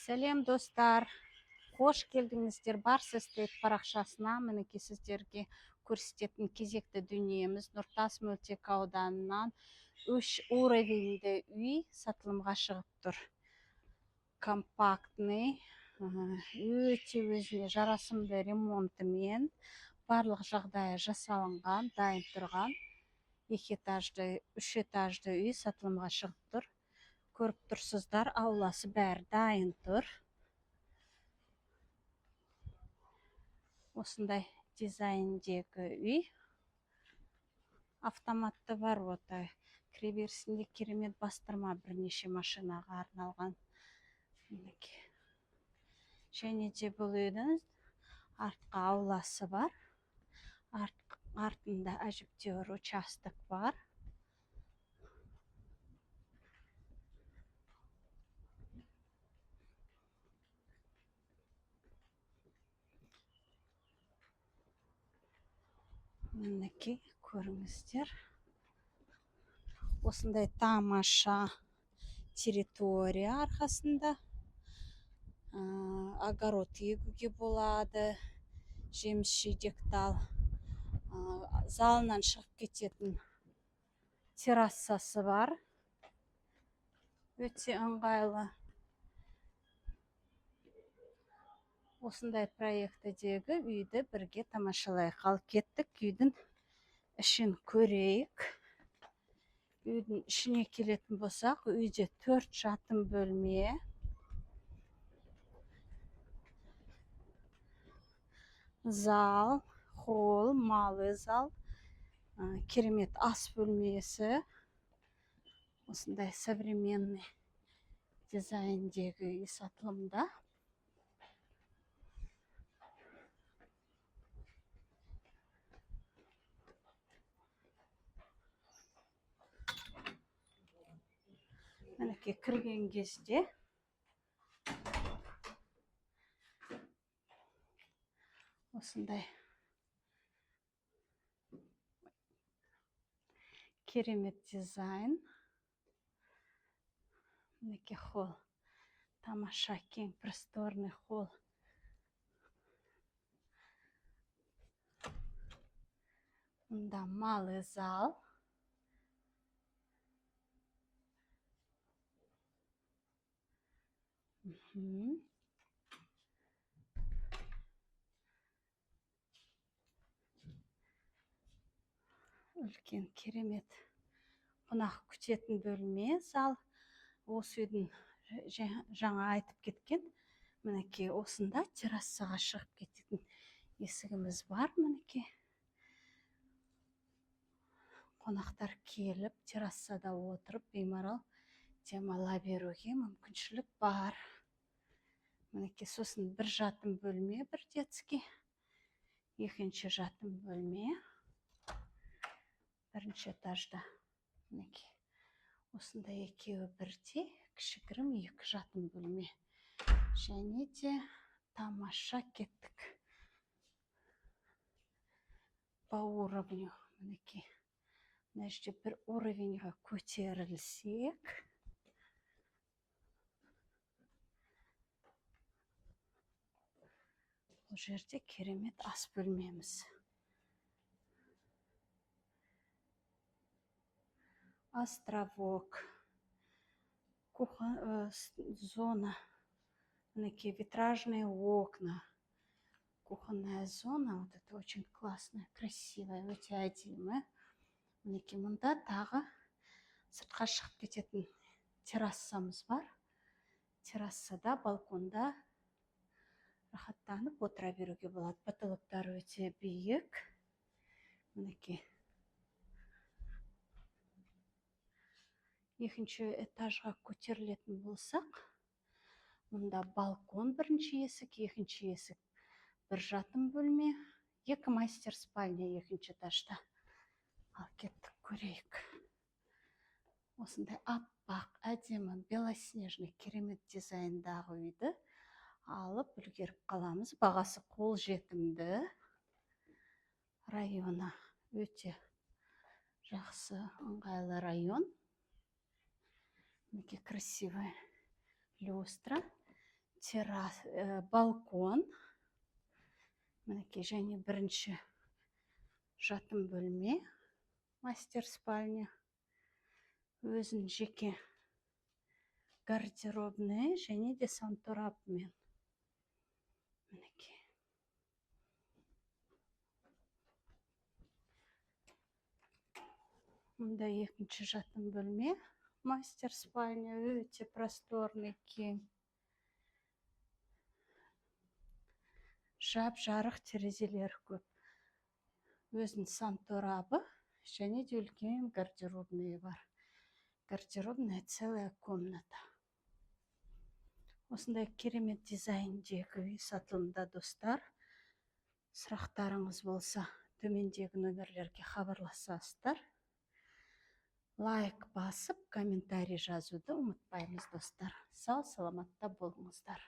Сәлем достар, қош келдіңіздер Барс Эстейт парақшасына. Мінекей сіздерге көрсететін кезекті дүниеміз Нұртас мөлтек ауданынан 3 уровеньді үй сатылымға шығып тұр. Компактный, өте өзіне жарасымды ремонтымен, барлық жағдайы жасалынған, дайын тұрған 2 этажды, 3 этажды үй сатылымға шығып тұр. Көріп тұрсыздар, ауласы бәрі дайын тұр. Осындай дизайндегі үй. Автоматты бар, отай. Кіреберісінде керемет бастырма, бірнеше машинаға арналған. Және де бұл үйдің артқа ауласы бар. Артында әжептәуір участок бар. Мінекей, көріңіздер. Осындай тамаша территория арқасында. Огород егуге болады. Жеміс жидекті ал. Залынан шығып кететін террасасы бар. Өте ыңғайлы. Осындай проектідегі үйді бірге тамашалайық. Ал кеттік, үйдің ішін көрейік. Үйдің ішіне келетін болсақ, үйде 4 жатын бөлме. Зал, холл, малый зал. Керемет ас бөлмесі. Осындай современный дизайндегі үй сатылымда. Мінекей, кірген кезде осындай керемет дизайн. Мінекей, холл. Тамаша, кең, просторный холл. Мұнда малый зал. Үлкен керемет қонақ күтетін бөлме зал. Осы үйдің жаңа айтып кеткен. Мінекей, осында террасаға шығып кететін есігіміз бар. Мінекей, қонақтар келіп, террасада отырып, беймарал демала беруге мүмкіншілік бар. Мінекей, сосын бір жатын бөлме, бір детский. Екінші жатын бөлме. Бірінші этажда. Мінекей, осында екеуі бірдей, кішігірім 2 жатын бөлме. Және де тамаша, кеттік. По уровню. Мінекей, мына жерде бір уровеньға көтерілсек. Бұл жерде керемет ас бөлмеміз. Островок. Зона. Мінекей, витражные окна. Кухонная зона. Вот это очень классная, красивая, өте әдемі. Мінекей, мұнда тағы сыртқа шығып кететін террасамыз бар. Террасада, балконда рахаттанып отыра беруге болады. Потолоктар өте биік. Мінекей, екінші этажға көтерілетін болсақ, мұнда балкон, бірінші есік, екінші есік, бір жатын бөлме, 2 мастер спальня екінші этажда. Ал кеттік, көрейік. Осындай аппақ, әдемі, белоснежный, керемет дизайндағы үйді алып үлгеріп қаламыз. Бағасы қол жетімді. Районы өте жақсы, ыңғайлы район. Мінекей, красивая люстра. балкон. Мінекей, және бірінші жатын бөлме, мастер спальня. Өзін жеке гардеробный және де санторабымен. Мінекей. Мұнда екінші жатын бөлме, мастер спальня, өте просторный кең. Жап-жарық терезелері көп. Өзінің санторабы және де үлкен гардеробный бар. Гардеробная целая комната. Осындай керемет дизайндегі үй сатылымда, достар. Сұрақтарыңыз болса, төмендегі нөмірлерге хабарласасыздар. Лайк басып, комментарий жазуды ұмытпаймыз, достар. Сау саламатта болыңыздар.